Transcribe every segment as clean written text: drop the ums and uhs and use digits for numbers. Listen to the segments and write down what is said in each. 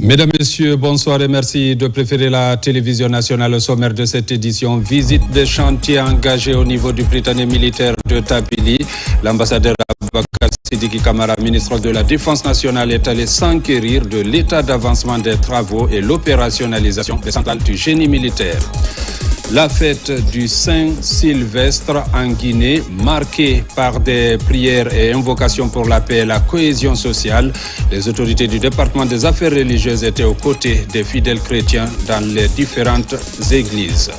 Mesdames, Messieurs, bonsoir et merci de préférer la télévision nationale. Au sommaire de cette édition, visite des chantiers engagés au niveau du Prytanée militaire de Tabili. L'ambassadeur Abakar Sidiki Kamara, ministre de la Défense nationale, est allé s'enquérir de l'état d'avancement des travaux et l'opérationnalisation des centrales du génie militaire. La fête du Saint-Sylvestre en Guinée, marquée par des prières et invocations pour la paix et la cohésion sociale. Les autorités du département des affaires religieuses étaient aux côtés des fidèles chrétiens dans les différentes églises.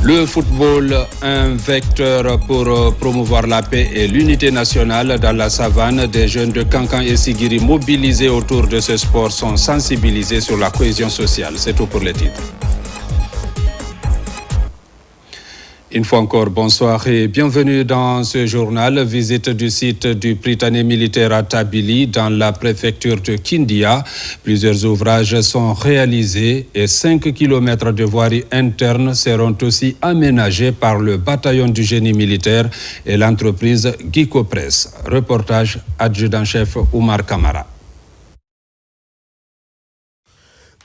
Le football, un vecteur pour promouvoir la paix et l'unité nationale dans la savane. Des jeunes de Kankan et Sigiri mobilisés autour de ce sport sont sensibilisés sur la cohésion sociale. C'est tout pour les titres. Une fois encore, bonsoir et bienvenue dans ce journal. Visite du site du Prytanée militaire à Tabili, dans la préfecture de Kindia. Plusieurs ouvrages sont réalisés et 5 km de voirie interne seront aussi aménagés par le bataillon du génie militaire et l'entreprise Gicopress. Reportage adjudant-chef Oumar Kamara.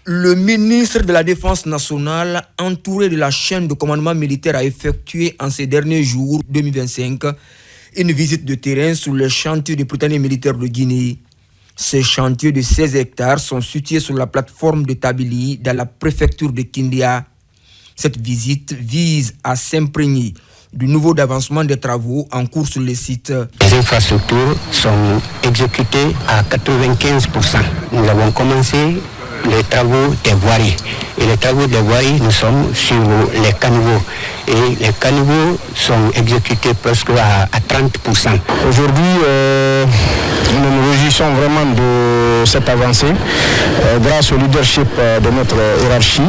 Le ministre de la Défense nationale, entouré de la chaîne de commandement militaire, a effectué en ces derniers jours 2025 une visite de terrain sur les chantiers du Prytanée militaire de Guinée. Ces chantiers de 16 hectares sont situés sur la plateforme de Tabili dans la préfecture de Kindia. Cette visite vise à s'imprégner du niveau d'avancement des travaux en cours sur le site. Les infrastructures sont exécutées à 95%. Nous avons commencé les travaux des voiries. Et les travaux des voiries, nous sommes sur les caniveaux. Et les caniveaux sont exécutés presque à 30%. Aujourd'hui, nous nous réjouissons vraiment de cette avancée grâce au leadership de notre hiérarchie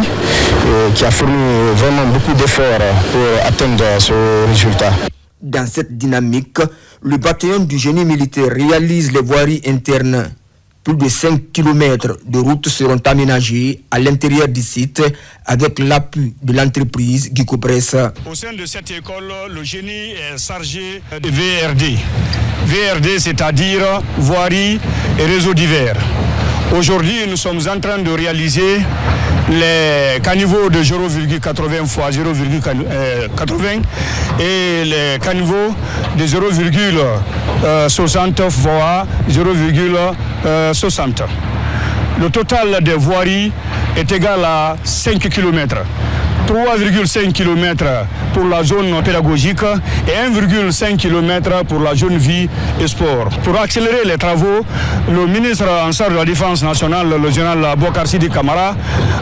qui a fourni vraiment beaucoup d'efforts pour atteindre ce résultat. Dans cette dynamique, le bataillon du génie militaire réalise les voiries internes. Plus de 5 km de routes seront aménagées à l'intérieur du site avec l'appui de l'entreprise Gicopress. Au sein de cette école, le génie est chargé de VRD. VRD, c'est-à-dire voirie et réseaux divers. Aujourd'hui, nous sommes en train de réaliser les caniveaux de 0,80 x 0,80 et les caniveaux de 0,60 x 0,60. Le total des voiries est égal à 5 km. 3,5 km pour la zone pédagogique et 1,5 km pour la zone vie et sport. Pour accélérer les travaux, le ministre en charge de la Défense nationale, le général Abakar Sidiki Kamara,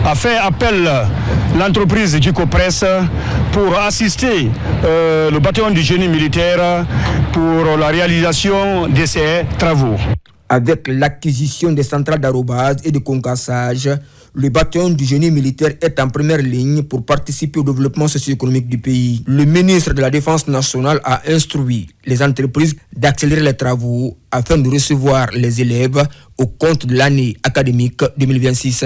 a fait appel à l'entreprise Gicopress pour assister le bataillon du génie militaire pour la réalisation de ces travaux. Avec l'acquisition des centrales d'arrobase et de concassage, le bataillon du génie militaire est en première ligne pour participer au développement socio-économique du pays. Le ministre de la Défense nationale a instruit les entreprises d'accélérer les travaux afin de recevoir les élèves au compte de l'année académique 2026.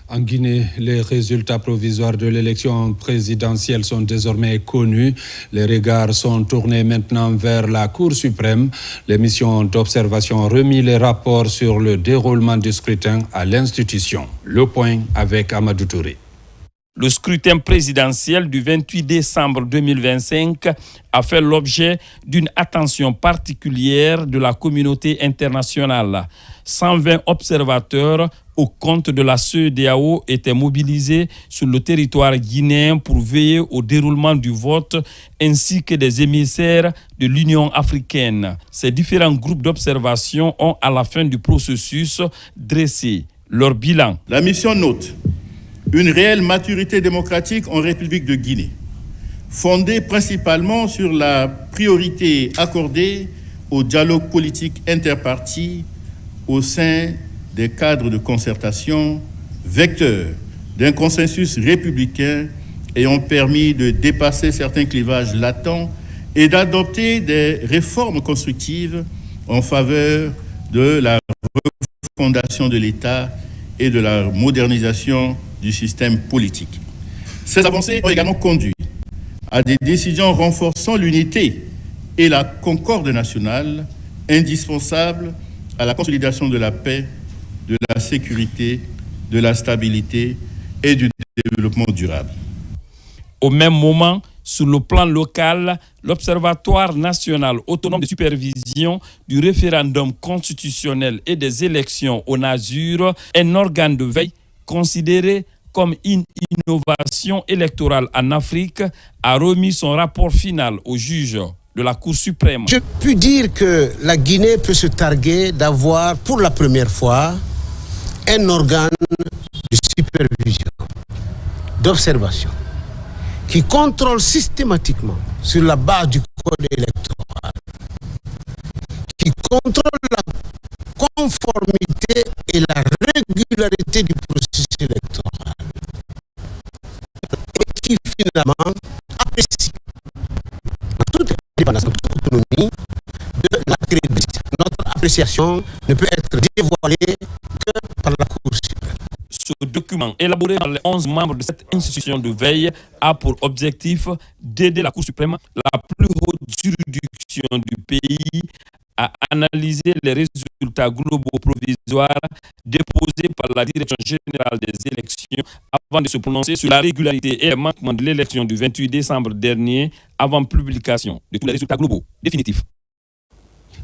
En Guinée, les résultats provisoires de l'élection présidentielle sont désormais connus. Les regards sont tournés maintenant vers la Cour suprême. Les missions d'observation ont remis les rapports sur le déroulement du scrutin à l'institution. Le point avec Amadou Touré. Le scrutin présidentiel du 28 décembre 2025 a fait l'objet d'une attention particulière de la communauté internationale. 120 observateurs au compte de la CEDEAO étaient mobilisés sur le territoire guinéen pour veiller au déroulement du vote ainsi que des émissaires de l'Union africaine. Ces différents groupes d'observation ont à la fin du processus dressé leur bilan. La mission note une réelle maturité démocratique en République de Guinée, fondée principalement sur la priorité accordée au dialogue politique interparti au sein des cadres de concertation, vecteurs d'un consensus républicain ayant permis de dépasser certains clivages latents et d'adopter des réformes constructives en faveur de la refondation de l'État et de la modernisation du système politique. Ces avancées ont également conduit à des décisions renforçant l'unité et la concorde nationale indispensables à la consolidation de la paix de la sécurité, de la stabilité et du développement durable. Au même moment, sur le plan local, l'Observatoire national autonome de supervision du référendum constitutionnel et des élections au NASUR, un organe de veille considéré comme une innovation électorale en Afrique, a remis son rapport final au juge de la Cour suprême. Je puis dire que la Guinée peut se targuer d'avoir pour la première fois un organe de supervision, d'observation, qui contrôle systématiquement sur la base du code électoral, qui contrôle la conformité et la régularité du processus électoral et qui finalement apprécie en toute indépendance, en toute autonomie de la crédibilité. Notre appréciation ne peut être dévoilée que par la Cour suprême. Ce document, élaboré par les 11 membres de cette institution de veille, a pour objectif d'aider la Cour suprême, la plus haute juridiction du pays, à analyser les résultats globaux provisoires déposés par la Direction générale des élections avant de se prononcer sur la régularité et le manquement de l'élection du 28 décembre dernier avant publication de tous les résultats globaux définitifs.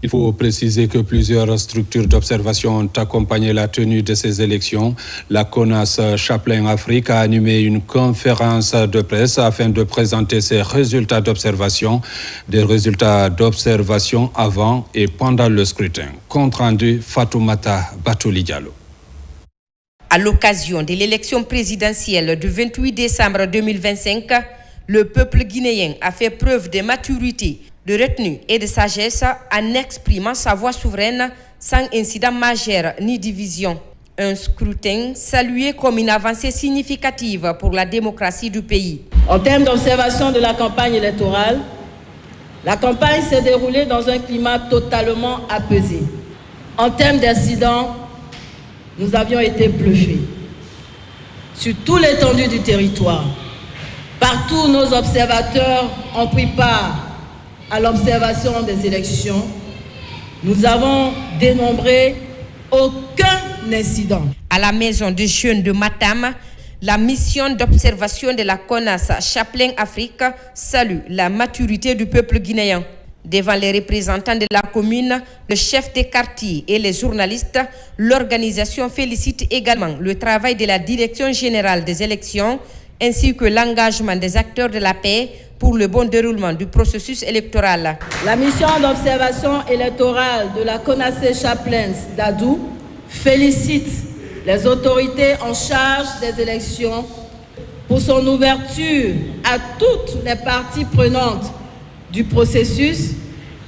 Il faut préciser que plusieurs structures d'observation ont accompagné la tenue de ces élections. La CONAS Chaplin Afrique a animé une conférence de presse afin de présenter ses résultats d'observation, des résultats d'observation avant et pendant le scrutin. Compte rendu Fatoumata Batouli Diallo. À l'occasion de l'élection présidentielle du 28 décembre 2025, le peuple guinéen a fait preuve de maturité, de retenue et de sagesse en exprimant sa voix souveraine sans incident majeur ni division. Un scrutin salué comme une avancée significative pour la démocratie du pays. En termes d'observation de la campagne électorale, la campagne s'est déroulée dans un climat totalement apaisé. En termes d'incidents, nous avions été bluffés. Sur toute l'étendue du territoire, partout nos observateurs ont pris part à l'observation des élections, nous avons dénombré aucun incident. À la maison des jeunes de Matam, la mission d'observation de la CONAS Chaplin Afrique salue la maturité du peuple guinéen. Devant les représentants de la commune, le chef des quartiers et les journalistes, l'organisation félicite également le travail de la Direction générale des élections ainsi que l'engagement des acteurs de la paix pour le bon déroulement du processus électoral. La mission d'observation électorale de la CONAS Chaplin d'Adou félicite les autorités en charge des élections pour son ouverture à toutes les parties prenantes du processus,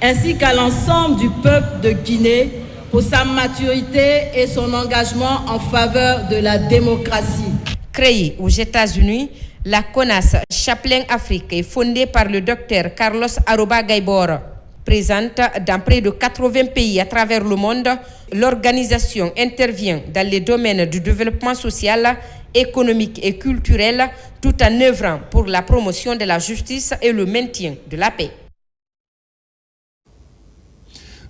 ainsi qu'à l'ensemble du peuple de Guinée pour sa maturité et son engagement en faveur de la démocratie. Créée aux États-Unis, la CONAS Chaplin Afrique est fondée par le docteur Carlos Aroba Gaibor. Présente dans près de 80 pays à travers le monde, l'organisation intervient dans les domaines du développement social, économique et culturel, tout en œuvrant pour la promotion de la justice et le maintien de la paix.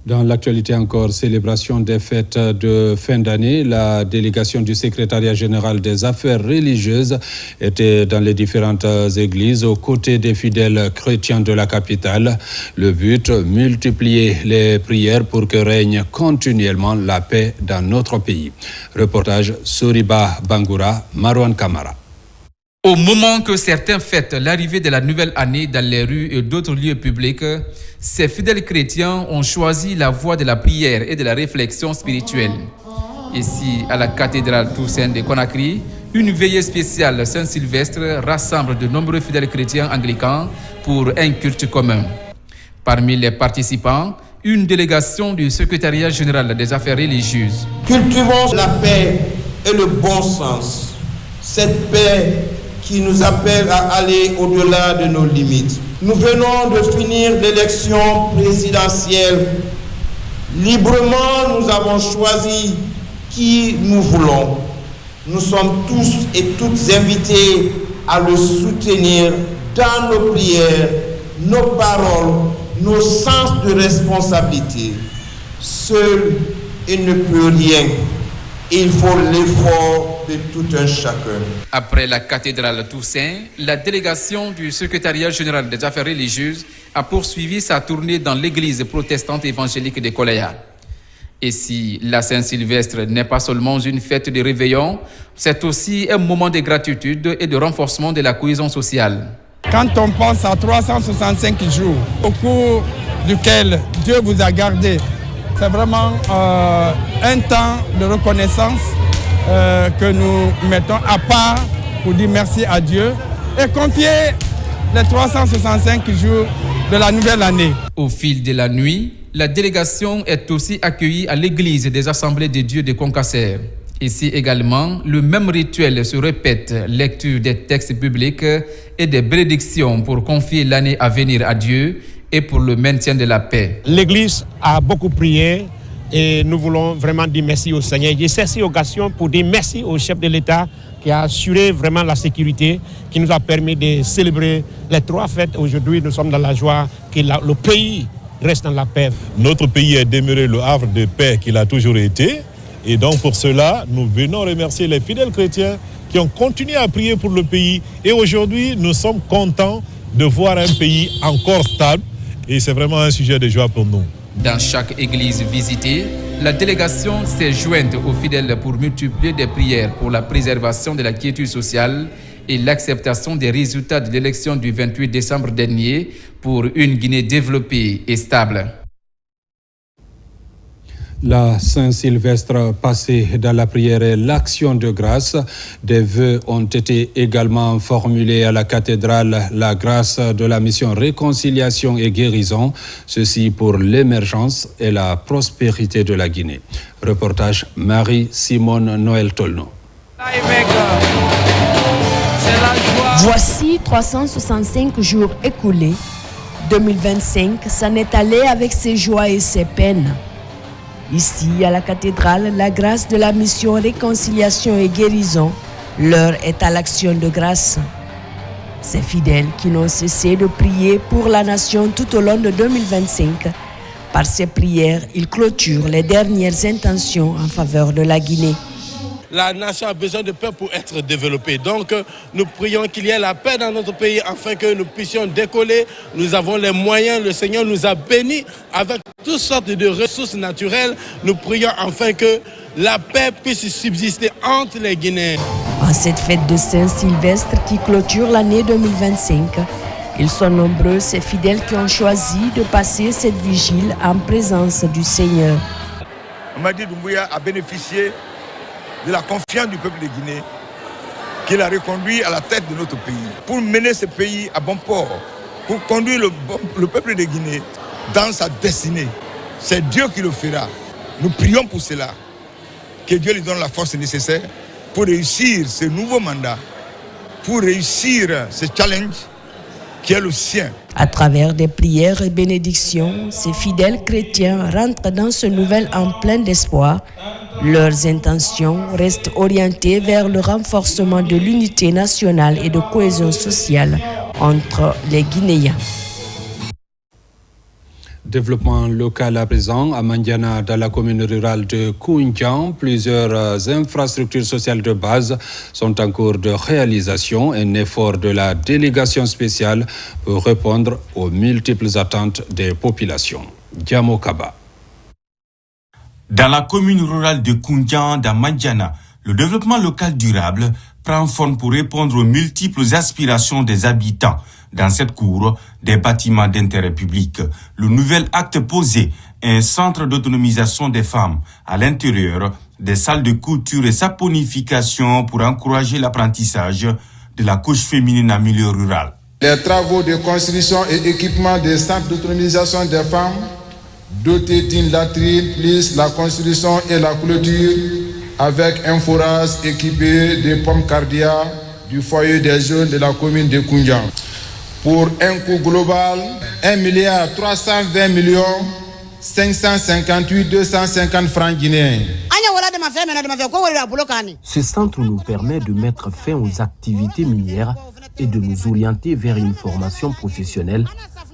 Dans l'actualité encore, célébration des fêtes de fin d'année, la délégation du secrétariat général des affaires religieuses était dans les différentes églises aux côtés des fidèles chrétiens de la capitale. Le but, multiplier les prières pour que règne continuellement la paix dans notre pays. Reportage Soriba Bangoura, Marwan Kamara. Au moment que certains fêtent l'arrivée de la nouvelle année dans les rues et d'autres lieux publics, ces fidèles chrétiens ont choisi la voie de la prière et de la réflexion spirituelle. Ici, à la cathédrale Toussaint de Conakry, une veillée spéciale Saint-Sylvestre rassemble de nombreux fidèles chrétiens anglicans pour un culte commun. Parmi les participants, une délégation du secrétariat général des affaires religieuses. Cultivons la paix et le bon sens. Cette paix qui nous appelle à aller au-delà de nos limites. Nous venons de finir l'élection présidentielle. Librement, nous avons choisi qui nous voulons. Nous sommes tous et toutes invités à le soutenir dans nos prières, nos paroles, nos sens de responsabilité. Seul, il ne peut rien. il faut l'effort de tout un chacun. Après la cathédrale Toussaint, la délégation du secrétariat général des affaires religieuses a poursuivi sa tournée dans l'église protestante évangélique de Koleya. Et si la Saint-Sylvestre n'est pas seulement une fête de réveillon, c'est aussi un moment de gratitude et de renforcement de la cohésion sociale. Quand on pense à 365 jours au cours duquel Dieu vous a gardé, c'est vraiment un temps de reconnaissance que nous mettons à part pour dire merci à Dieu et confier les 365 jours de la nouvelle année. Au fil de la nuit, la délégation est aussi accueillie à l'église des Assemblées de Dieu de Concasser. Ici également, le même rituel se répète, lecture des textes bibliques et des bénédictions pour confier l'année à venir à Dieu et pour le maintien de la paix. L'église a beaucoup prié et nous voulons vraiment dire merci au Seigneur. J'ai saisi l'occasion pour dire merci au chef de l'État qui a assuré vraiment la sécurité, qui nous a permis de célébrer les 3 fêtes. Aujourd'hui, nous sommes dans la joie que le pays reste dans la paix. Notre pays est demeuré le havre de paix qu'il a toujours été. Et donc pour cela, nous venons remercier les fidèles chrétiens qui ont continué à prier pour le pays. Et aujourd'hui, nous sommes contents de voir un pays encore stable. Et c'est vraiment un sujet de joie pour nous. Dans chaque église visitée, la délégation s'est jointe aux fidèles pour multiplier des prières pour la préservation de la quiétude sociale et l'acceptation des résultats de l'élection du 28 décembre dernier pour une Guinée développée et stable. La Saint-Sylvestre passée dans la prière et l'action de grâce. Des vœux ont été également formulés à la cathédrale, la grâce de la mission Réconciliation et Guérison, ceci pour l'émergence et la prospérité de la Guinée. Reportage Marie-Simone Noël Tolno. Voici 365 jours écoulés. 2025 s'en est allé avec ses joies et ses peines. Ici, à la cathédrale, la grâce de la mission Réconciliation et Guérison, l'heure est à l'action de grâce. Ces fidèles qui n'ont cessé de prier pour la nation tout au long de 2025, par ces prières, ils clôturent les dernières intentions en faveur de la Guinée. La nation a besoin de paix pour être développée. Donc, nous prions qu'il y ait la paix dans notre pays afin que nous puissions décoller. Nous avons les moyens. Le Seigneur nous a bénis avec toutes sortes de ressources naturelles. Nous prions afin que la paix puisse subsister entre les Guinéens. En cette fête de Saint-Sylvestre qui clôture l'année 2025, ils sont nombreux, ces fidèles qui ont choisi de passer cette vigile en présence du Seigneur. Mamadi Doumbouya a bénéficié de la confiance du peuple de Guinée qu'il a reconduit à la tête de notre pays pour mener ce pays à bon port, pour conduire le peuple de Guinée dans sa destinée. C'est Dieu qui le fera. Nous prions pour cela, que Dieu lui donne la force nécessaire pour réussir ce nouveau mandat, pour réussir ce challenge qui est le sien. À travers des prières et bénédictions, ces fidèles chrétiens rentrent dans ce nouvel an plein d'espoir. Leurs intentions restent orientées vers le renforcement de l'unité nationale et de cohésion sociale entre les Guinéens. Développement local à présent, à Mandiana, dans la commune rurale de Koundian, plusieurs infrastructures sociales de base sont en cours de réalisation. Un effort de la délégation spéciale pour répondre aux multiples attentes des populations. Diamo Kaba. Dans la commune rurale de Koundian, dans Mandiana, le développement local durable prend forme pour répondre aux multiples aspirations des habitants. Dans cette cour, des bâtiments d'intérêt public. Le nouvel acte posé, un centre d'autonomisation des femmes. À l'intérieur, des salles de couture et saponification pour encourager l'apprentissage de la couche féminine en milieu rural. Les travaux de construction et équipement des centres d'autonomisation des femmes, dotés d'une latrine, plus la construction et la clôture, avec un forage équipé de pompes cardiaques du foyer des jeunes de la commune de Koundian. Pour un coût global, 1,320,558,250 francs guinéens. Ce centre nous permet de mettre fin aux activités minières et de nous orienter vers une formation professionnelle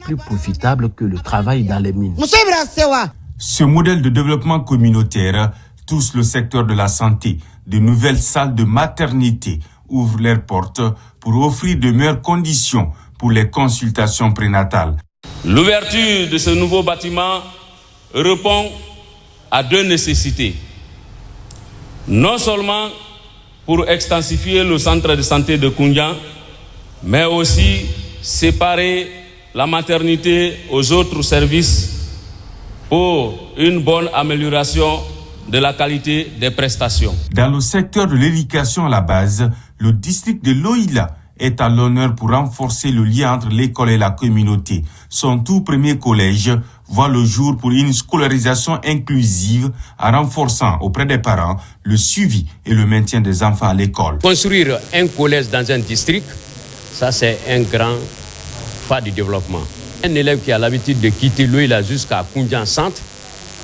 plus profitable que le travail dans les mines. Ce modèle de développement communautaire touchent le secteur de la santé. De nouvelles salles de maternité ouvrent leurs portes pour offrir de meilleures conditions pour les consultations prénatales. L'ouverture de ce nouveau bâtiment répond à deux nécessités. Non seulement pour extensifier le centre de santé de Koundian, mais aussi séparer la maternité aux autres services pour une bonne amélioration de la qualité des prestations. Dans le secteur de l'éducation à la base, le district de Loïla est à l'honneur pour renforcer le lien entre l'école et la communauté. Son tout premier collège voit le jour pour une scolarisation inclusive en renforçant auprès des parents le suivi et le maintien des enfants à l'école. Construire un collège dans un district, ça c'est un grand pas du développement. Un élève qui a l'habitude de quitter Loïla jusqu'à Koundian Centre,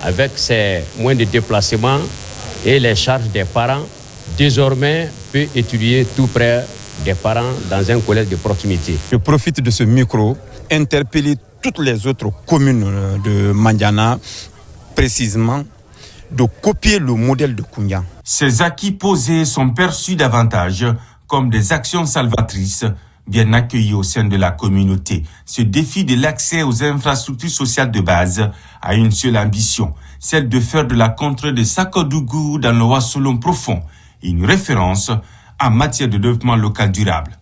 avec ses moyens de déplacement et les charges des parents, désormais peut étudier tout près des parents dans un collège de proximité. Je profite de ce micro, interpeller toutes les autres communes de Mandiana, précisément, de copier le modèle de Koundian. Ces acquis posés sont perçus davantage comme des actions salvatrices bien accueillies au sein de la communauté. Ce défi de l'accès aux infrastructures sociales de base a une seule ambition, celle de faire de la contrée de Sakodougou dans le Wassolon profond une référence en matière de développement local durable.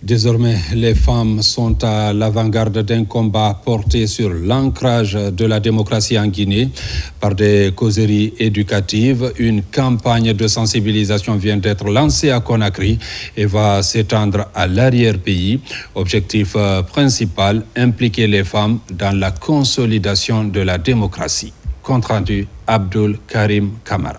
Désormais, les femmes sont à l'avant-garde d'un combat porté sur l'ancrage de la démocratie en Guinée par des causeries éducatives. Une campagne de sensibilisation vient d'être lancée à Conakry et va s'étendre à l'arrière-pays. Objectif principal, impliquer les femmes dans la consolidation de la démocratie. Compte rendu, Abdul Karim Kamara.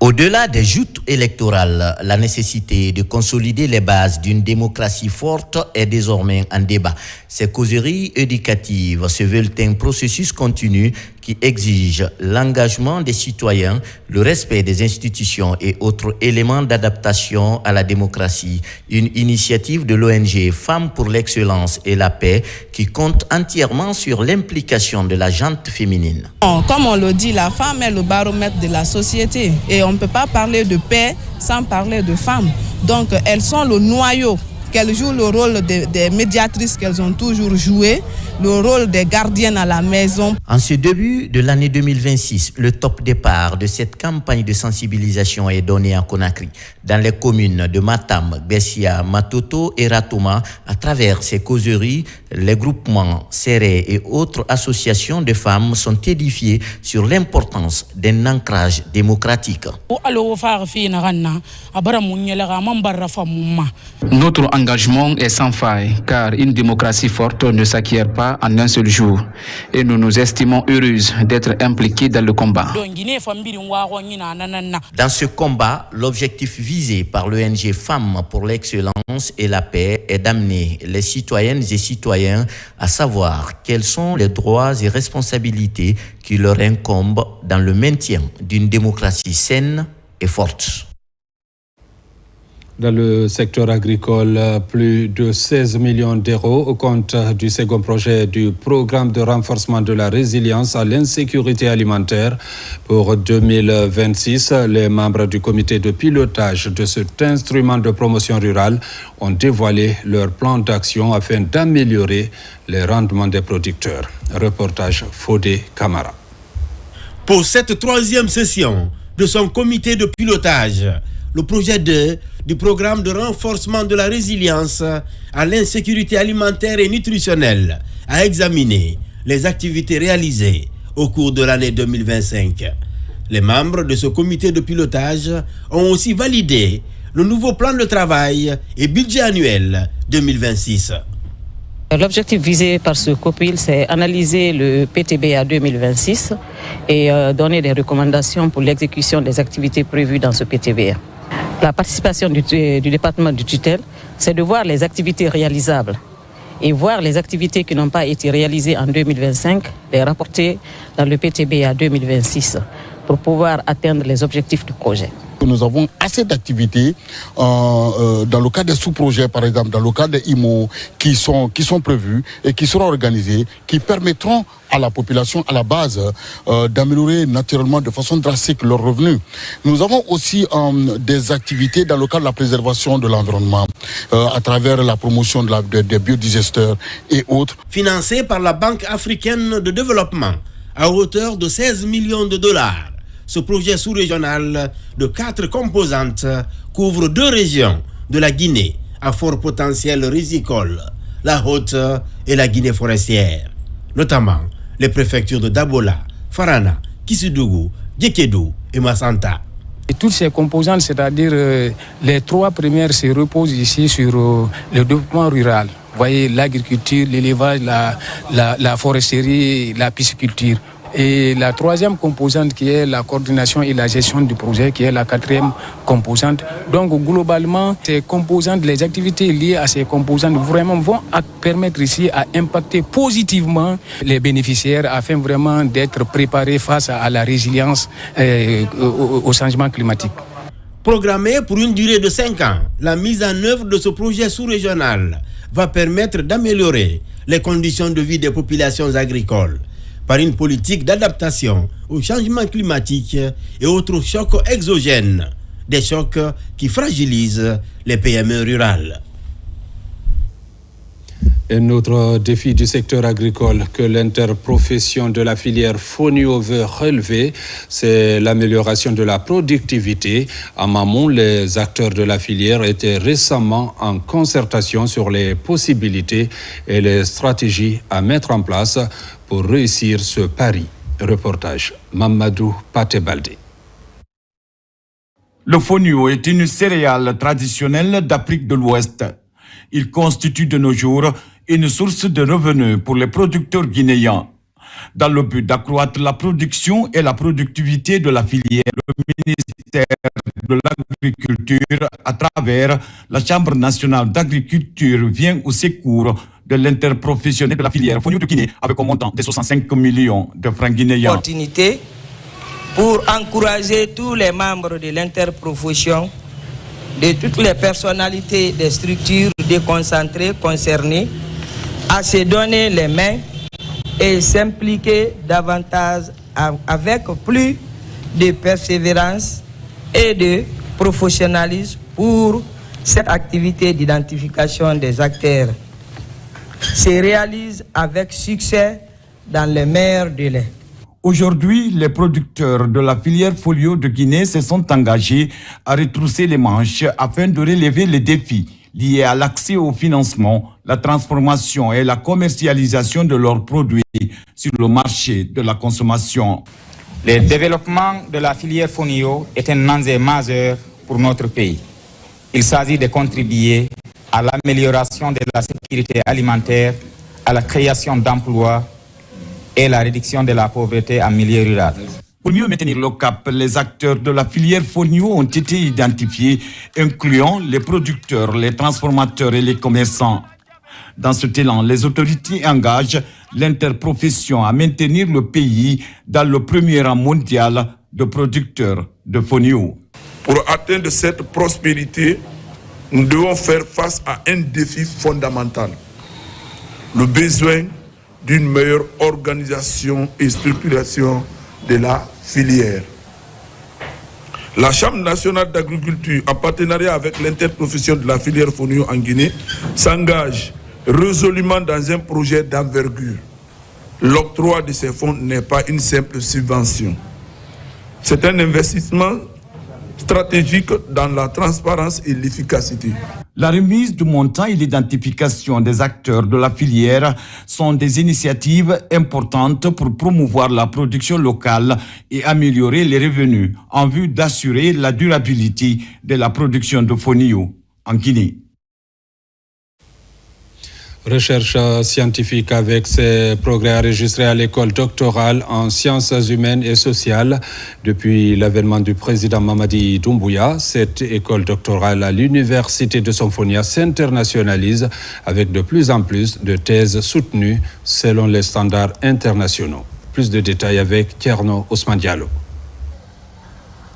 Au-delà des joutes électorales, la nécessité de consolider les bases d'une démocratie forte est désormais en débat. Ces causeries éducatives se veulent un processus continu qui exige l'engagement des citoyens, le respect des institutions et autres éléments d'adaptation à la démocratie. Une initiative de l'ONG Femmes pour l'excellence et la paix qui compte entièrement sur l'implication de la gente féminine. Comme on le dit, la femme est le baromètre de la société et on ne peut pas parler de paix sans parler de femmes. Donc elles sont le noyau. Qu'elles jouent le rôle des médiatrices qu'elles ont toujours joué, le rôle des gardiennes à la maison. En ce début de l'année 2026, le top départ de cette campagne de sensibilisation est donné à Conakry. Dans les communes de Matam, Bessia, Matoto et Ratouma, à travers ces causeries, les groupements, serrés et autres associations de femmes sont édifiés sur l'importance d'un ancrage démocratique. Notre engagement est sans faille, car une démocratie forte ne s'acquiert pas en un seul jour. Et nous nous estimons heureuses d'être impliquées dans le combat. Dans ce combat, l'objectif visé par l'ONG Femmes pour l'excellence et la paix est d'amener les citoyennes et citoyens à savoir quels sont les droits et responsabilités qui leur incombent dans le maintien d'une démocratie saine et forte. Dans le secteur agricole, plus de 16 millions d'euros au compte du second projet du programme de renforcement de la résilience à l'insécurité alimentaire pour 2026. Les membres du comité de pilotage de cet instrument de promotion rurale ont dévoilé leur plan d'action afin d'améliorer les rendements des producteurs. Reportage Fodé Camara. Pour cette troisième session de son comité de pilotage, le projet 2 du programme de renforcement de la résilience à l'insécurité alimentaire et nutritionnelle a examiné les activités réalisées au cours de l'année 2025. Les membres de ce comité de pilotage ont aussi validé le nouveau plan de travail et budget annuel 2026. L'objectif visé par ce COPIL, c'est analyser le PTBA 2026 et donner des recommandations pour l'exécution des activités prévues dans ce PTBA. La participation du département du tutelle, c'est de voir les activités réalisables et voir les activités qui n'ont pas été réalisées en 2025, les rapporter dans le PTBA 2026 pour pouvoir atteindre les objectifs du projet. nous avons assez d'activités dans le cadre des sous-projets, par exemple, dans le cadre des IMO qui sont prévus et qui seront organisés, qui permettront à la population, à la base, d'améliorer naturellement de façon drastique leurs revenus. Nous avons aussi des activités dans le cadre de la préservation de l'environnement, à travers la promotion des biodigesteurs et autres. Financé par la Banque africaine de développement à hauteur de 16 millions de dollars, ce projet sous-régional de 4 composantes couvre 2 régions de la Guinée à fort potentiel risicole, la Haute et la Guinée forestière, notamment les préfectures de Dabola, Farana, Kisidougou, Djekedou et Massanta. Et toutes ces composantes, c'est-à-dire les 3 premières, se reposent ici sur le développement rural. Vous voyez, l'agriculture, l'élevage, la foresterie, la pisciculture. Et la 3e composante qui est la coordination et la gestion du projet, qui est la 4e composante. Donc globalement, ces composantes, les activités liées à ces composantes vraiment vont permettre ici à impacter positivement les bénéficiaires afin vraiment d'être préparés face à la résilience au changement climatique. Programmée pour une durée de 5 ans, la mise en œuvre de ce projet sous-régional va permettre d'améliorer les conditions de vie des populations agricoles par une politique d'adaptation au changement climatique et autres chocs exogènes, des chocs qui fragilisent les PME rurales. Un autre défi du secteur agricole que l'interprofession de la filière Fonio veut relever, c'est l'amélioration de la productivité. À Mamon, les acteurs de la filière étaient récemment en concertation sur les possibilités et les stratégies à mettre en place pour réussir ce pari. Reportage Mamadou Patebalde. Le fonio est une céréale traditionnelle d'Afrique de l'Ouest. Il constitue de nos jours une source de revenus pour les producteurs guinéens. Dans le but d'accroître la production et la productivité de la filière, le ministère de l'Agriculture, à travers la Chambre nationale d'agriculture, vient au secours de l'interprofessionnel de la filière Fonio de Guinée avec un montant de 65 millions de francs guinéens. Opportunité pour encourager tous les membres de l'interprofession, de toutes les personnalités des structures déconcentrées concernées, à se donner les mains et s'impliquer davantage avec plus de persévérance et de professionnalisme pour cette activité d'identification des acteurs se réalise avec succès dans les meilleurs délais. Aujourd'hui, les producteurs de la filière Fonio de Guinée se sont engagés à retrousser les manches afin de relever les défis liés à l'accès au financement, la transformation et la commercialisation de leurs produits sur le marché de la consommation. Le développement de la filière Fonio est un enjeu majeur pour notre pays. Il s'agit de contribuer à l'amélioration de la sécurité alimentaire, à la création d'emplois et la réduction de la pauvreté en milieu rural. Pour mieux maintenir le cap, les acteurs de la filière Fonio ont été identifiés, incluant les producteurs, les transformateurs et les commerçants. Dans ce élan, les autorités engagent l'interprofession à maintenir le pays dans le premier rang mondial de producteurs de Fonio. Pour atteindre cette prospérité, nous devons faire face à un défi fondamental, le besoin d'une meilleure organisation et structuration de la filière. La Chambre nationale d'agriculture, en partenariat avec l'interprofession de la filière Fonio en Guinée, s'engage résolument dans un projet d'envergure. L'octroi de ces fonds n'est pas une simple subvention. C'est un investissement stratégique dans la transparence et l'efficacité. La remise du montant et l'identification des acteurs de la filière sont des initiatives importantes pour promouvoir la production locale et améliorer les revenus en vue d'assurer la durabilité de la production de Fonio en Guinée. Recherche scientifique avec ses progrès enregistrés à l'école doctorale en sciences humaines et sociales. Depuis l'avènement du président Mamadi Doumbouya, cette école doctorale à l'université de Somfonia s'internationalise avec de plus en plus de thèses soutenues selon les standards internationaux. Plus de détails avec Tierno Ousmane Diallo.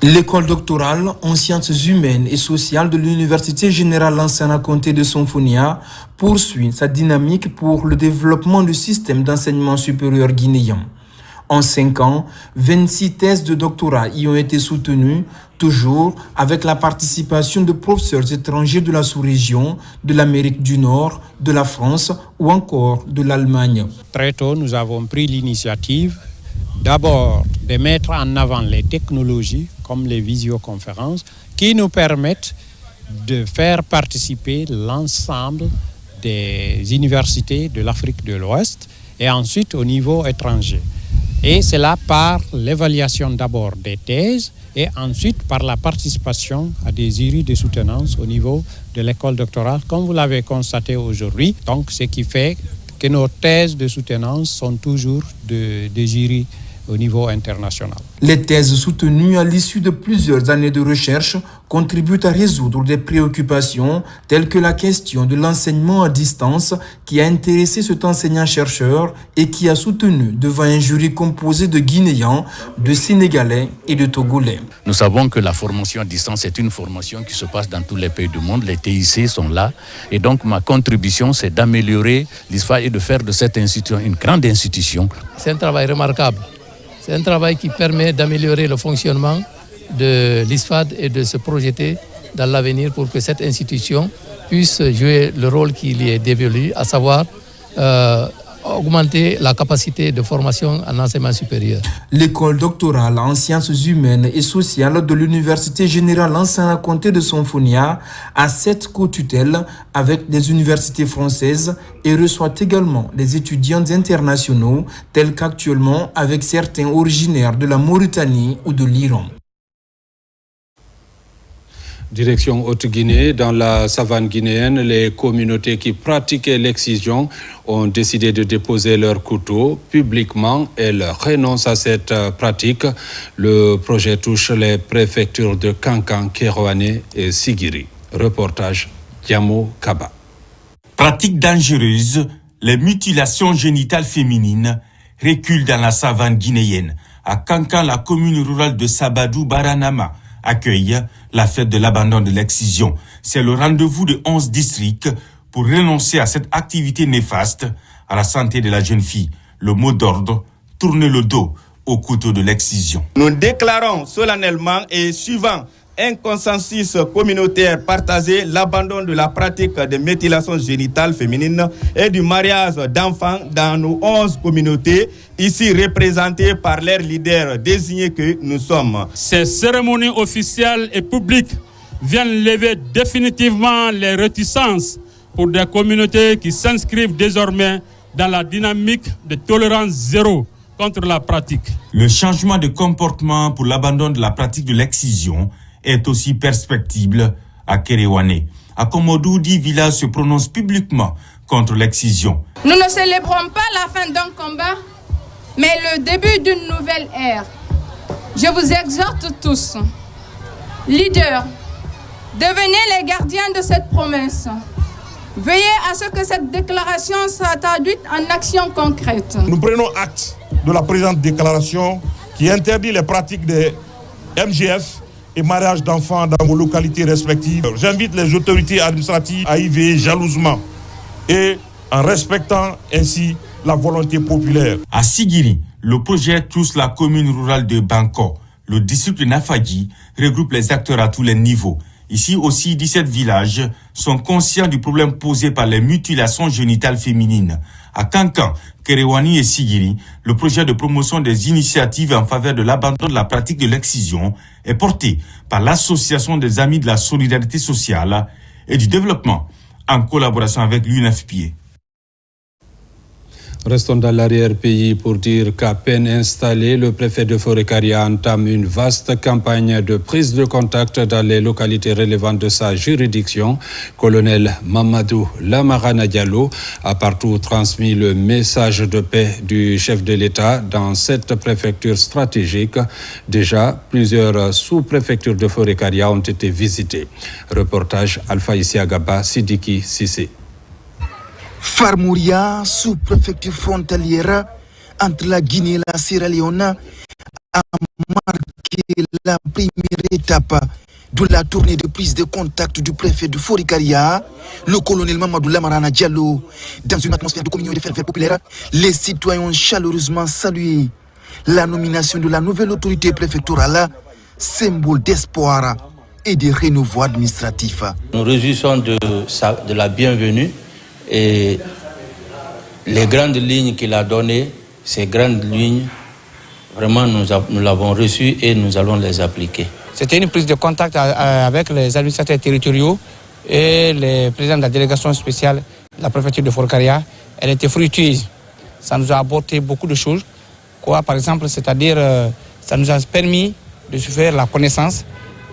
L'école doctorale en sciences humaines et sociales de l'Université générale Lansana Conté de Sonfonia poursuit sa dynamique pour le développement du système d'enseignement supérieur guinéen. En 5 ans, 26 thèses de doctorat y ont été soutenues, toujours avec la participation de professeurs étrangers de la sous-région, de l'Amérique du Nord, de la France ou encore de l'Allemagne. Très tôt, nous avons pris l'initiative d'abord de mettre en avant les technologies comme les visioconférences qui nous permettent de faire participer l'ensemble des universités de l'Afrique de l'Ouest et ensuite au niveau étranger. Et cela par l'évaluation d'abord des thèses et ensuite par la participation à des jurys de soutenance au niveau de l'école doctorale, comme vous l'avez constaté aujourd'hui. Donc, ce qui fait que nos thèses de soutenance sont toujours des jurys au niveau international. Les thèses soutenues à l'issue de plusieurs années de recherche contribuent à résoudre des préoccupations telles que la question de l'enseignement à distance qui a intéressé cet enseignant-chercheur et qui a soutenu devant un jury composé de Guinéens, de Sénégalais et de Togolais. Nous savons que la formation à distance est une formation qui se passe dans tous les pays du monde. Les TIC sont là et donc ma contribution c'est d'améliorer l'ISFA et de faire de cette institution une grande institution. C'est un travail remarquable. C'est un travail qui permet d'améliorer le fonctionnement de l'ISFAD et de se projeter dans l'avenir pour que cette institution puisse jouer le rôle qui lui est dévolu, à savoir augmenter la capacité de formation en enseignement supérieur. L'école doctorale en sciences humaines et sociales de l'Université générale Lansana Conté de Sonfonia a 7 co-tutelles avec des universités françaises et reçoit également des étudiants internationaux tels qu'actuellement avec certains originaires de la Mauritanie ou de l'Iran. Direction Haute-Guinée, dans la savane guinéenne, les communautés qui pratiquaient l'excision ont décidé de déposer leurs couteaux publiquement. Elles renoncent à cette pratique. Le projet touche les préfectures de Kankan, Kérouané et Sigiri. Reportage Diamo Kaba. Pratique dangereuse, les mutilations génitales féminines reculent dans la savane guinéenne. À Kankan, la commune rurale de Sabadou Baranama accueille la fête de l'abandon de l'excision. C'est le rendez-vous de 11 districts pour renoncer à cette activité néfaste à la santé de la jeune fille. Le mot d'ordre, tourner le dos au couteau de l'excision. Nous déclarons solennellement et suivant un consensus communautaire partagé l'abandon de la pratique de mutilations génitales féminines et du mariage d'enfants dans nos 11 communautés, ici représentées par leurs leaders désignés que nous sommes. Ces cérémonies officielles et publiques viennent lever définitivement les réticences pour des communautés qui s'inscrivent désormais dans la dynamique de tolérance zéro contre la pratique. Le changement de comportement pour l'abandon de la pratique de l'excision est aussi perspectible à Kérouané. À Komodoudi, village se prononce publiquement contre l'excision. Nous ne célébrons pas la fin d'un combat, mais le début d'une nouvelle ère. Je vous exhorte tous, leaders, devenez les gardiens de cette promesse. Veillez à ce que cette déclaration soit traduite en actions concrètes. Nous prenons acte de la présente déclaration qui interdit les pratiques des MGF et mariage d'enfants dans vos localités respectives. J'invite les autorités administratives à y veiller jalousement et en respectant ainsi la volonté populaire. À Sigiri, le projet touche la commune rurale de Banko. Le district de Nafadji regroupe les acteurs à tous les niveaux. Ici aussi, 17 villages sont conscients du problème posé par les mutilations génitales féminines. À Kankan, Kérouané et Sigiri, le projet de promotion des initiatives en faveur de l'abandon de la pratique de l'excision est porté par l'Association des Amis de la Solidarité Sociale et du Développement en collaboration avec l'UNFPA. Restons dans l'arrière-pays pour dire qu'à peine installé, le préfet de Forêt-Karia entame une vaste campagne de prise de contact dans les localités relevantes de sa juridiction. Colonel Mamadou Lamarana Diallo a partout transmis le message de paix du chef de l'État dans cette préfecture stratégique. Déjà, plusieurs sous-préfectures de Forêt-Karia ont été visitées. Reportage Alpha Isiagaba Sidiki Sissé. Farmouria, sous-préfecture frontalière entre la Guinée et la Sierra Leone, a marqué la première étape de la tournée de prise de contact du préfet de Forikaria, le colonel Mamadou Lamarana Diallo. Dans une atmosphère de communion et de ferveur populaire, les citoyens ont chaleureusement salué la nomination de la nouvelle autorité préfectorale, symbole d'espoir et de renouveau administratif. Nous réjouissons de la bienvenue et les grandes lignes qu'il a données, ces grandes lignes, vraiment nous l'avons reçues et nous allons les appliquer. C'était une prise de contact avec les administrateurs territoriaux et les présidents de la délégation spéciale de la préfecture de Forikaria. Elle était fructueuse. Ça nous a apporté beaucoup de choses. Par exemple, c'est-à-dire, ça nous a permis de se faire la connaissance,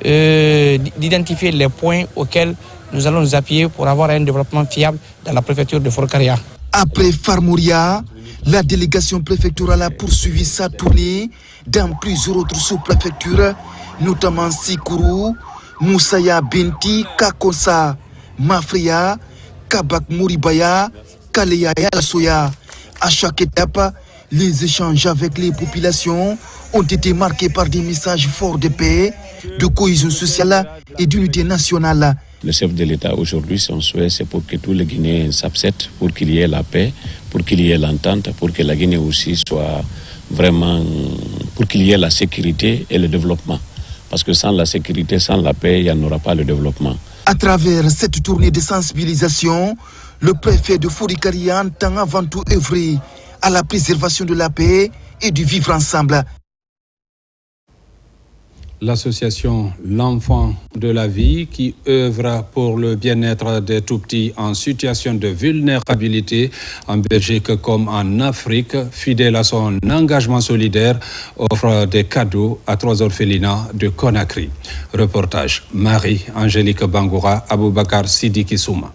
d'identifier les points auxquels nous allons nous appuyer pour avoir un développement fiable dans la préfecture de Forikaria. Après Farmouria, la délégation préfectorale a poursuivi sa tournée dans plusieurs autres sous-préfectures, notamment Sikuru, Moussaya Benti, Kakosa, Mafria, Kabak Mouribaya, Kaleya et Alasoya. À chaque étape, les échanges avec les populations ont été marqués par des messages forts de paix, de cohésion sociale et d'unité nationale. Le chef de l'État aujourd'hui, son souhait, c'est pour que tous les Guinéens s'absètent, pour qu'il y ait la paix, pour qu'il y ait l'entente, pour que la Guinée aussi soit vraiment, pour qu'il y ait la sécurité et le développement. Parce que sans la sécurité, sans la paix, il n'y en aura pas le développement. À travers cette tournée de sensibilisation, le préfet de Forikaria entend avant tout œuvrer à la préservation de la paix et du vivre ensemble. L'association L'Enfant de la Vie, qui œuvre pour le bien-être des tout-petits en situation de vulnérabilité en Belgique comme en Afrique, fidèle à son engagement solidaire, offre des cadeaux à 3 orphelinats de Conakry. Reportage Marie-Angélique Bangoura, Aboubakar Sidiki Souma.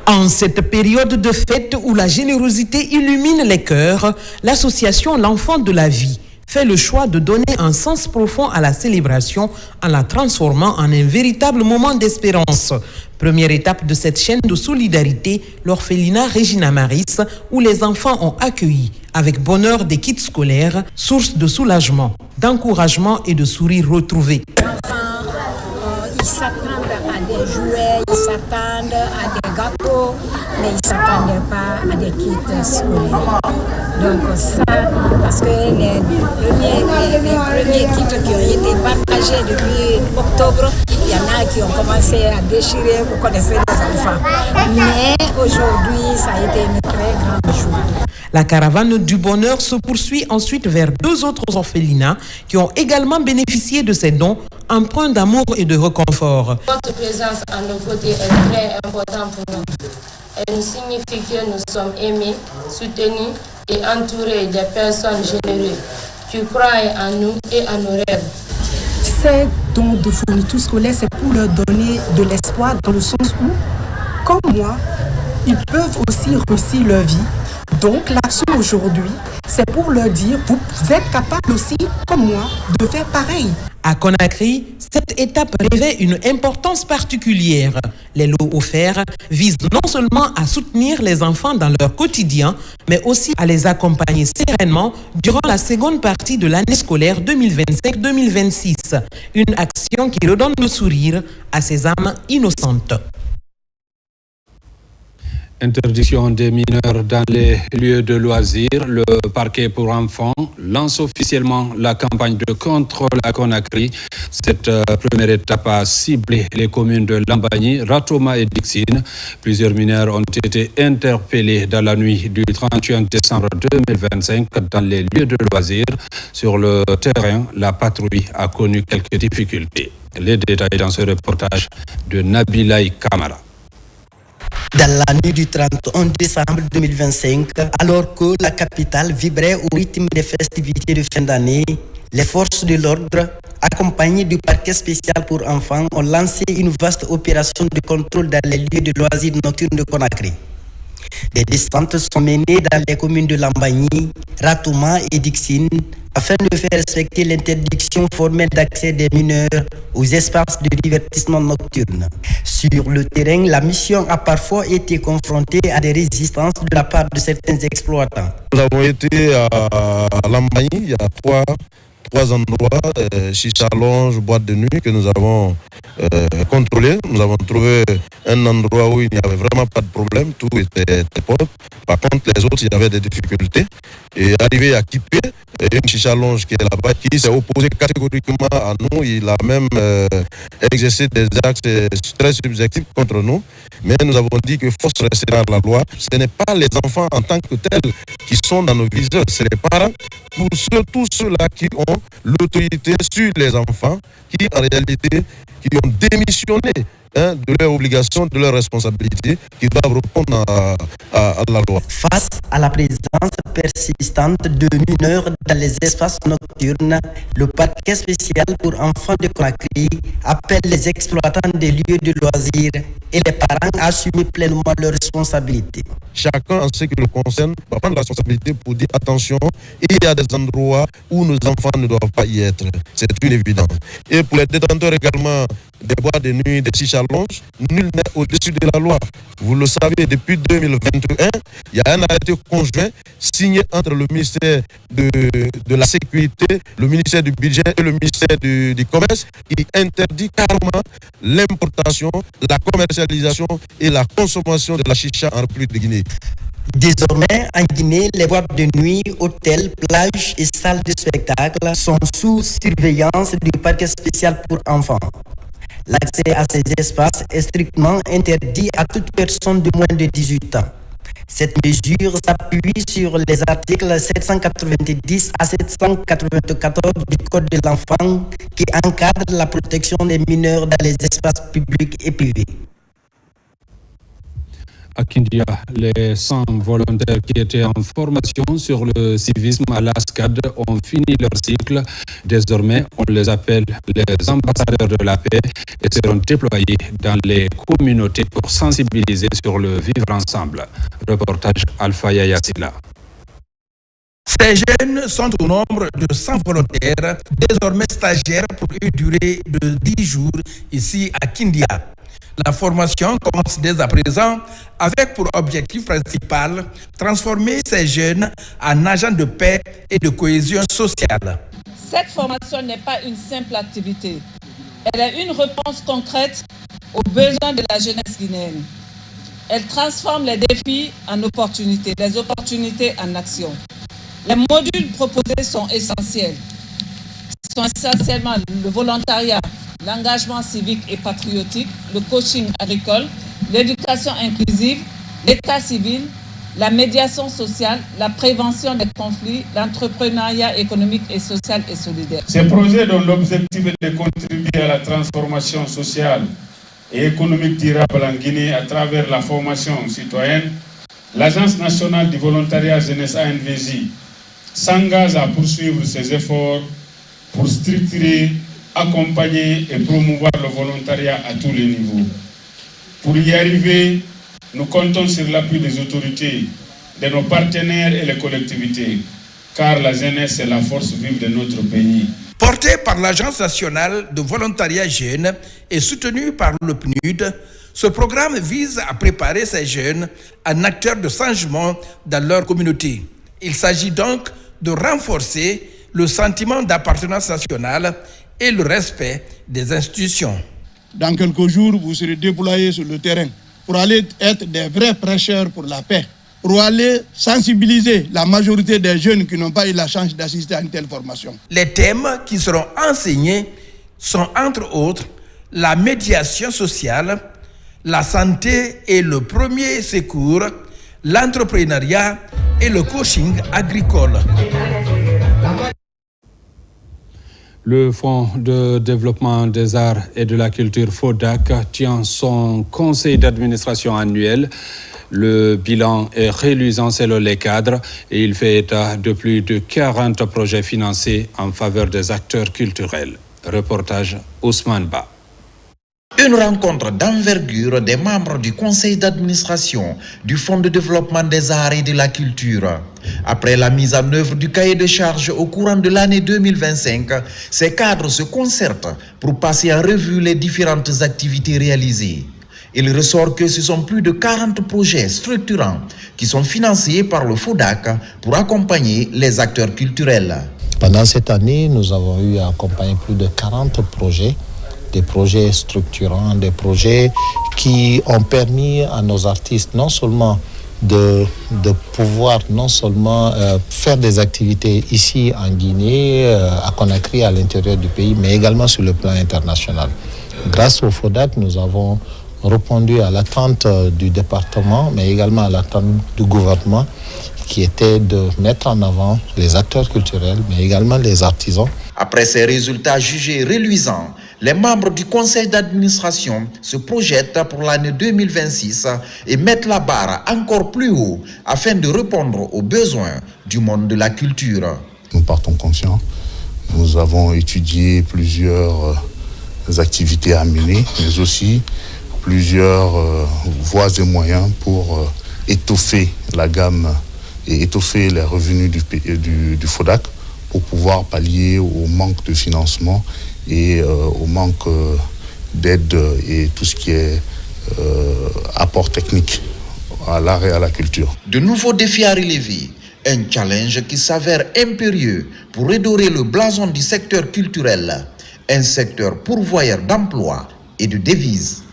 En cette période de fête où la générosité illumine les cœurs, l'association L'Enfant de la Vie fait le choix de donner un sens profond à la célébration en la transformant en un véritable moment d'espérance. Première étape de cette chaîne de solidarité, l'orphelinat Regina Maris, où les enfants ont accueilli avec bonheur des kits scolaires, source de soulagement, d'encouragement et de sourires retrouvés. Ils s'attendent à des jouets, ils s'attendent à des gâteaux, mais ils ne s'attendaient pas à des kits scolaires. Donc ça, parce que les premiers kits qui ont été partagés depuis octobre, il y en a qui ont commencé à déchirer, vous connaissez les enfants. Mais aujourd'hui, ça a été une très grande joie. La caravane du bonheur se poursuit ensuite vers 2 autres orphelinats qui ont également bénéficié de ces dons, empreints d'amour et de réconfort. Votre présence à nos côtés est très importante pour nous. Elle nous signifie que nous sommes aimés, soutenus et entourés des personnes généreuses qui croient en nous et en nos rêves. Ces dons de fournitures scolaires, c'est pour leur donner de l'espoir dans le sens où, comme moi, ils peuvent aussi réussir leur vie. Donc l'action aujourd'hui, c'est pour leur dire, vous êtes capables aussi, comme moi, de faire pareil. À Conakry, cette étape revêt une importance particulière. Les lots offerts visent non seulement à soutenir les enfants dans leur quotidien, mais aussi à les accompagner sereinement durant la seconde partie de l'année scolaire 2025-2026. Une action qui redonne le sourire à ces âmes innocentes. Interdiction des mineurs dans les lieux de loisirs. Le parquet pour enfants lance officiellement la campagne de contrôle à Conakry. Cette première étape a ciblé les communes de Lambagny, Ratoma et Dixine. Plusieurs mineurs ont été interpellés dans la nuit du 31 décembre 2025 dans les lieux de loisirs. Sur le terrain, la patrouille a connu quelques difficultés. Les détails dans ce reportage de Nabilaï Kamara. Dans la nuit du 31 décembre 2025, alors que la capitale vibrait au rythme des festivités de fin d'année, les forces de l'ordre, accompagnées du parquet spécial pour enfants, ont lancé une vaste opération de contrôle dans les lieux de loisirs nocturnes de Conakry. Des descentes sont menées dans les communes de Lambagny, Ratoma et Dixine afin de faire respecter l'interdiction formelle d'accès des mineurs aux espaces de divertissement nocturne. Sur le terrain, la mission a parfois été confrontée à des résistances de la part de certains exploitants. Nous avons été à Lambagny il y a 3 endroits, chicha lounge, boîte de nuit, que nous avons contrôlés. Nous avons trouvé un endroit où il n'y avait vraiment pas de problème, tout était propre. Par contre, les autres, il y avait des difficultés. Et arrivé à Kipé, une chicha lounge qui est là-bas, qui s'est opposé catégoriquement à nous. Il a même exercé des actes très subjectifs contre nous. Mais nous avons dit que force restera la loi. Ce n'est pas les enfants en tant que tels qui sont dans nos viseurs, c'est les parents. Pour tous ceux-là qui ont l'autorité sur les enfants, qui en réalité qui ont démissionné de leurs obligations, de leurs responsabilités, qui doivent répondre à la loi. Face à la présence persistante de mineurs dans les espaces nocturnes, le parquet spécial pour enfants de Conakry appelle les exploitants des lieux de loisirs et les parents à assumer pleinement leurs responsabilités. Chacun, en ce qui le concerne, va prendre la responsabilité pour dire attention, il y a des endroits où nos enfants ne doivent pas y être. C'est une évidence. Et pour les détenteurs également des boîtes de nuit, des chicha lounge, nul n'est au-dessus de la loi. Vous le savez, depuis 2021, il y a un arrêté conjoint signé entre le ministère de la Sécurité, le ministère du Budget et le ministère du Commerce qui interdit carrément l'importation, la commercialisation et la consommation de la chicha en République de Guinée. Désormais, en Guinée, les boîtes de nuit, hôtels, plages et salles de spectacle sont sous surveillance du parquet spécial pour enfants. L'accès à ces espaces est strictement interdit à toute personne de moins de 18 ans. Cette mesure s'appuie sur les articles 790 à 794 du Code de l'enfant qui encadrent la protection des mineurs dans les espaces publics et privés. À Kindia, les 100 volontaires qui étaient en formation sur le civisme à l'ASCAD ont fini leur cycle. Désormais, on les appelle les ambassadeurs de la paix et seront déployés dans les communautés pour sensibiliser sur le vivre ensemble. Reportage Alpha Yayassila. Ces jeunes sont au nombre de 100 volontaires, désormais stagiaires pour une durée de 10 jours ici à Kindia. La formation commence dès à présent avec pour objectif principal transformer ces jeunes en agents de paix et de cohésion sociale. Cette formation n'est pas une simple activité. Elle est une réponse concrète aux besoins de la jeunesse guinéenne. Elle transforme les défis en opportunités, les opportunités en action. Les modules proposés sont essentiels. Ce sont essentiellement le volontariat, l'engagement civique et patriotique, le coaching agricole, l'éducation inclusive, l'état civil, la médiation sociale, la prévention des conflits, l'entrepreneuriat économique et social et solidaire. Ces projets dont l'objectif est de contribuer à la transformation sociale et économique durable en Guinée à travers la formation citoyenne, l'Agence nationale du volontariat jeunesse ANVJ s'engage à poursuivre ses efforts pour structurer, accompagner et promouvoir le volontariat à tous les niveaux. Pour y arriver, nous comptons sur l'appui des autorités, de nos partenaires et les collectivités, car la jeunesse est la force vive de notre pays. Porté par l'Agence nationale de volontariat jeune et soutenu par le PNUD, ce programme vise à préparer ces jeunes en acteurs de changement dans leur communauté. Il s'agit donc de renforcer le sentiment d'appartenance nationale et le respect des institutions. Dans quelques jours, vous serez déployés sur le terrain pour aller être des vrais prêcheurs pour la paix, pour aller sensibiliser la majorité des jeunes qui n'ont pas eu la chance d'assister à une telle formation. Les thèmes qui seront enseignés sont entre autres la médiation sociale, la santé et le premier secours, l'entrepreneuriat et le coaching agricole. Le Fonds de développement des arts et de la culture FODAC tient son conseil d'administration annuel. Le bilan est reluisant selon les cadres et il fait état de plus de 40 projets financés en faveur des acteurs culturels. Reportage Ousmane Ba. Une rencontre d'envergure des membres du conseil d'administration du Fonds de développement des arts et de la culture. Après la mise en œuvre du cahier de charges au courant de l'année 2025, ces cadres se concertent pour passer en revue les différentes activités réalisées. Il ressort que ce sont plus de 40 projets structurants qui sont financés par le FODAC pour accompagner les acteurs culturels. Pendant cette année, nous avons eu à accompagner plus de 40 projets, des projets structurants, des projets qui ont permis à nos artistes non seulement de pouvoir faire des activités ici en Guinée, à Conakry, à l'intérieur du pays, mais également sur le plan international. Grâce au FODAC, nous avons répondu à l'attente du département, mais également à l'attente du gouvernement, qui était de mettre en avant les acteurs culturels, mais également les artisans. Après ces résultats jugés reluisants, les membres du conseil d'administration se projettent pour l'année 2026 et mettent la barre encore plus haut afin de répondre aux besoins du monde de la culture. Nous partons conscients. Nous avons étudié plusieurs activités à mener, mais aussi plusieurs voies et moyens pour étoffer la gamme et étoffer les revenus du FODAC pour pouvoir pallier au manque de financement et au manque d'aide et tout ce qui est apport technique à l'art et à la culture. De nouveaux défis à relever, un challenge qui s'avère impérieux pour redorer le blason du secteur culturel, un secteur pourvoyeur d'emplois et de devises.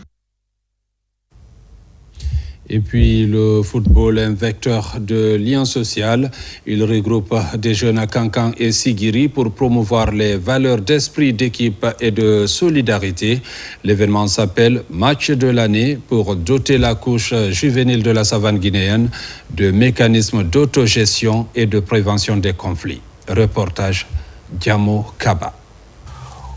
Et puis le football, un vecteur de lien social. Il regroupe des jeunes à Kankan et Sigiri pour promouvoir les valeurs d'esprit d'équipe et de solidarité. L'événement s'appelle Match de l'année pour doter la couche juvénile de la savane guinéenne de mécanismes d'autogestion et de prévention des conflits. Reportage Diamo Kaba.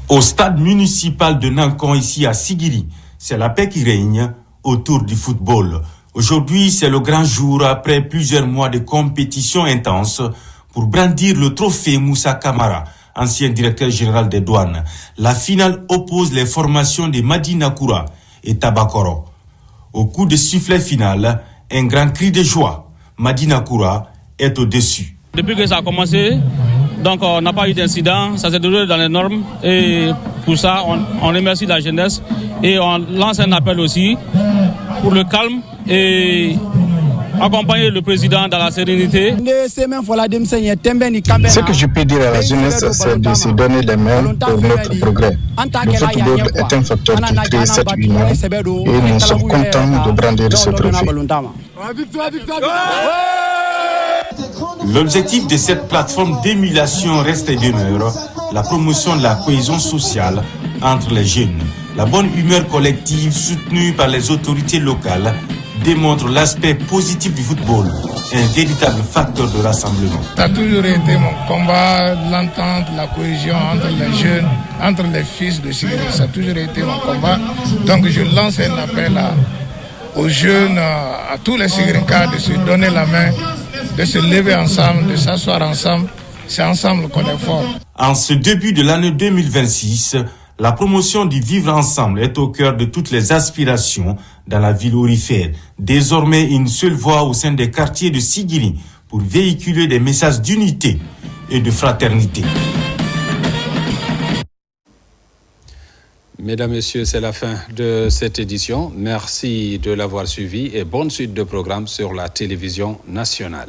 Au stade municipal de Nankon, ici à Sigiri, c'est la paix qui règne autour du football. Aujourd'hui, c'est le grand jour après plusieurs mois de compétition intense pour brandir le trophée Moussa Kamara, ancien directeur général des douanes. La finale oppose les formations de Madina Koura et Tabakoro. Au coup de sifflet final, un grand cri de joie. Madina Koura est au-dessus. Depuis que ça a commencé, donc on n'a pas eu d'incident, ça s'est déroulé dans les normes et pour ça on remercie la jeunesse et on lance un appel aussi pour le calme et accompagner le président dans la sérénité. Ce que je peux dire à la jeunesse, c'est de se donner les mains pour notre progrès. Le football est un facteur qui crée cette union et nous sommes contents de brandir ce trophée. L'objectif de cette plateforme d'émulation reste et demeure la promotion de la cohésion sociale entre les jeunes. La bonne humeur collective soutenue par les autorités locales démontre l'aspect positif du football, un véritable facteur de rassemblement. Ça a toujours été mon combat, l'entente, la cohésion entre les jeunes, entre les fils de Sigiri. Ça a toujours été mon combat. Donc je lance un appel aux jeunes, à tous les Sigirincas de se donner la main, de se lever ensemble, de s'asseoir ensemble. C'est ensemble qu'on est fort. En ce début de l'année 2026, la promotion du vivre ensemble est au cœur de toutes les aspirations dans la ville aurifère. Désormais, une seule voix au sein des quartiers de Sigiri pour véhiculer des messages d'unité et de fraternité. Mesdames, Messieurs, c'est la fin de cette édition. Merci de l'avoir suivi et bonne suite de programmes sur la télévision nationale.